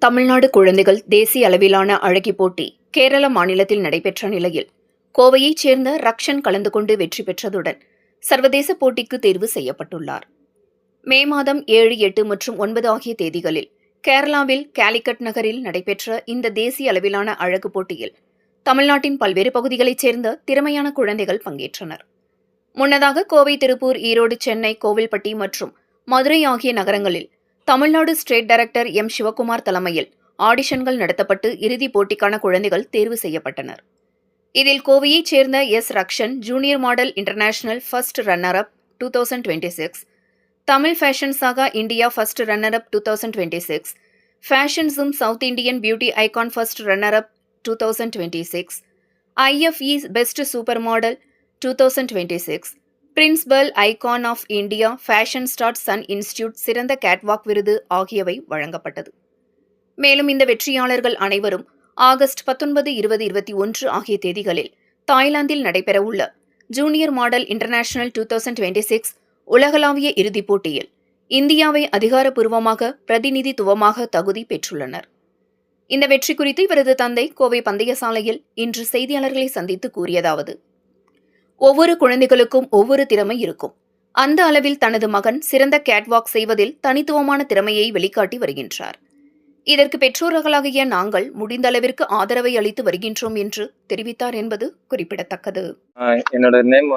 தமிழ்நாடு குழந்தைகள் தேசிய அளவிலான அழகி போட்டி கேரள மாநிலத்தில் நடைபெற்ற நிலையில் கோவையைச் சேர்ந்த ரக்ஷன் கலந்து கொண்டு வெற்றி பெற்றதுடன் சர்வதேச போட்டிக்கு தேர்வு செய்யப்பட்டுள்ளார். மே மாதம் 7, 8 மற்றும் 9 ஆகிய தேதிகளில் கேரளாவில் காலிக்கட் நகரில் நடைபெற்ற இந்த தேசிய அளவிலான அழகு போட்டியில் தமிழ்நாட்டின் பல்வேறு பகுதிகளைச் சேர்ந்த திறமையான குழந்தைகள் பங்கேற்றனர். முன்னதாக கோவை, திருப்பூர், ஈரோடு, சென்னை, கோவில்பட்டி மற்றும் மதுரை ஆகிய நகரங்களில் Tamil Nadu state director M. Sivakumar தலைமையில் ஆடிஷன்கள் நடத்தப்பட்டு இறுதிப் போட்டிக்கான குழந்தைகள் தேர்வு செய்யப்பட்டனர். இதில் கோவையைச் சேர்ந்த S. Rakshan junior model international first runner up 2026, Tamil fashion saga India first runner up 2026, fashion zoom south Indian beauty icon first runner up 2026, IFE best super model 2026, principal icon of India fashion start sun institute சிறந்த catwalk விருது ஆகியவை வழங்கப்பட்டது. மேலும் இந்த வெற்றியாளர்கள் அனைவரும் August 19, 20, 21 ஆகிய தேதிகளில் தாய்லாந்தில் நடைபெறவுள்ள ஜூனியர் மாடல் இன்டர்நேஷனல் 2026 உலகளாவிய இறுதிப் போட்டியில் இந்தியாவை அதிகாரப்பூர்வமாக பிரதிநிதித்துவமாக தகுதி பெற்றுள்ளனர். இந்த வெற்றி குறித்து இவரது தந்தை கோவை பந்தயசாலையில் இன்று செய்தியாளர்களை சந்தித்து கூறியதாவது: ஒவ்வொரு குழந்தைகளுக்கும் ஒவ்வொரு திறமை இருக்கும். அந்த அளவில் தனது மகன் சிறந்த கேட்வாக் செய்வதில் தனித்துவமான திறமையை வெளிக்காட்டி வருகின்றார். இதற்கு பெற்றோர்களாகிய நாங்கள் முடிந்த அளவிற்கு ஆதரவை அளித்து வருகின்றோம் என்று தெரிவித்தார் என்பது குறிப்பிடத்தக்கது. என்னோட நேம்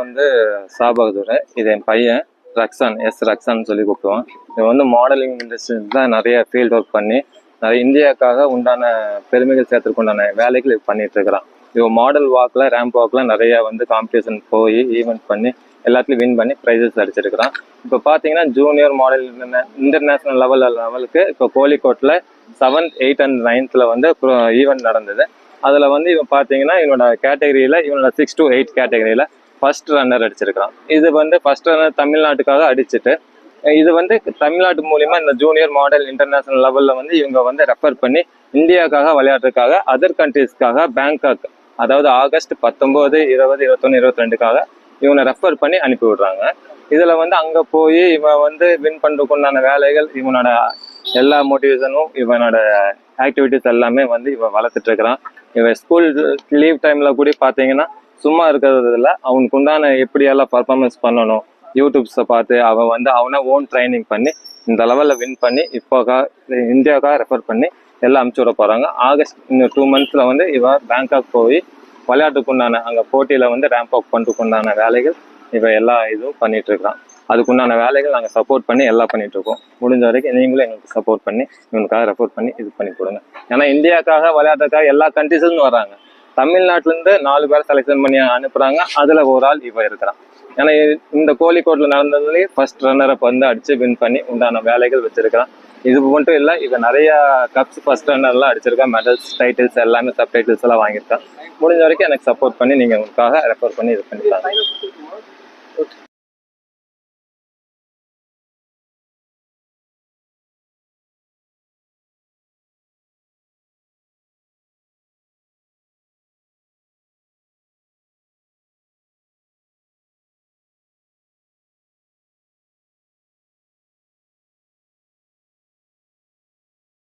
சாபகதூர். இது என் பையன் ரக்ஷன், எஸ். ரக்ஷன் சொல்லி கூப்பிடுவான். இது மாடலிங் இண்டஸ்ட்ரியில் தான் நிறைய ஃபீல்ட் ஒர்க் பண்ணி நிறைய இந்தியாவுக்காக உண்டான பெருமைகள் சேர்த்துக்கு உண்டான வேலைகள் பண்ணிட்டு இருக்கிறான். இவன் மாடல் வாக்கில், ரேம்ப் வாக்கில் நிறைய காம்படிஷன் போய் ஈவெண்ட் பண்ணி எல்லாத்துலையும் வின் பண்ணி ப்ரைஸஸ் அடிச்சிருக்கிறான். இப்போ பார்த்தீங்கன்னா ஜூனியர் மாடல் இன்டர்நேஷ்னல் லெவலுக்கு இப்போ கோழிக்கோட்டில் 7th, 8th and 9th event நடந்தது. அதில் இவன் பார்த்தீங்கன்னா இவனோட கேட்டகரியில் இவனோட 6 to 8 கேட்டகரியில் ஃபர்ஸ்ட் ரன்னர் அடிச்சிருக்கிறான். இது ஃபர்ஸ்ட் ரன்னர் தமிழ்நாட்டுக்காக அடிச்சுட்டு இது தமிழ்நாட்டு மூலியமா இந்த ஜூனியர் மாடல் இன்டர்நேஷனல் லெவலில் இவங்க ரெஃபர் பண்ணி இந்தியாவுக்காக விளையாட்டுக்காக அதர் கண்ட்ரீஸ்க்காக பேங்காக், அதாவது ஆகஸ்ட் 19, 20, 21, 22க்காக இவனை ரெஃபர் பண்ணி அனுப்பி விடுறாங்க. இதில் அங்கே போய் இவன் வின் பண்ணுறதுக்குண்டான வேலைகள், இவனோட எல்லா மோட்டிவேஷனும், இவனோட ஆக்டிவிட்டிஸ் எல்லாமே இவன் வளர்த்துட்டு இருக்கிறான். இவன் ஸ்கூல் லீவ் டைமில் கூட பார்த்தீங்கன்னா சும்மா இருக்கிறதுல அவனுக்கு உண்டான எப்படியெல்லாம் பர்ஃபார்மன்ஸ் பண்ணணும் யூடியூப்ஸை பார்த்து அவன் அவனை ஓன் ட்ரைனிங் பண்ணி இந்த லெவலில் வின் பண்ணி இப்போ இந்தியாவுக்காக ரெஃபர் பண்ணி எல்லாம் அனுப்பிச்சி விட போகிறாங்க. ஆகஸ்ட் இன்னும் 2 monthsல இவன் பேங்காக் போய் விளையாட்டுக்குண்டான அங்கே போட்டியில் ரேம்ப் அப் பண்ணுறதுக்குண்டான வேலைகள் இவன் எல்லா இதுவும் பண்ணிட்டு இருக்கிறான். அதுக்குண்டான வேலைகள் நாங்கள் சப்போர்ட் பண்ணி எல்லாம் பண்ணிட்டு இருக்கோம். முடிஞ்ச வரைக்கும் நீங்களும் எங்களுக்கு சப்போர்ட் பண்ணி இவனுக்காக ரெஃபர் பண்ணி இது பண்ணி கொடுங்க. ஏன்னா இந்தியாவுக்காக விளையாட்டுக்காக எல்லா கண்ட்ரீஸ்லேருந்து வர்றாங்க. தமிழ்நாட்டிலேருந்து 4 பேர் செலெக்ஷன் பண்ணி அனுப்புகிறாங்க. அதில் ஒரு ஆள் இவன் இருக்கிறான். ஏன்னா இந்த கோழிக்கோட்டில் நடந்ததுலேயே ஃபர்ஸ்ட் ரன்னரை அடித்து வின் பண்ணி உண்டான வேலைகள் வச்சிருக்கிறான். இது மட்டும் இல்லை, இவன் நிறைய கப்ஸ் ஃபர்ஸ்ட் ரன்னர்லாம் அடிச்சிருக்கான். மெடல்ஸ், டைட்டில்ஸ் எல்லாமே சப் டைட்டில்ஸ் எல்லாம் வாங்கியிருக்கான். முடிஞ்ச வரைக்கும் எனக்கு சப்போர்ட் பண்ணி நீங்கள் உங்களுக்காக ரெஃபர் பண்ணி இது பண்ணிக்கலாம்.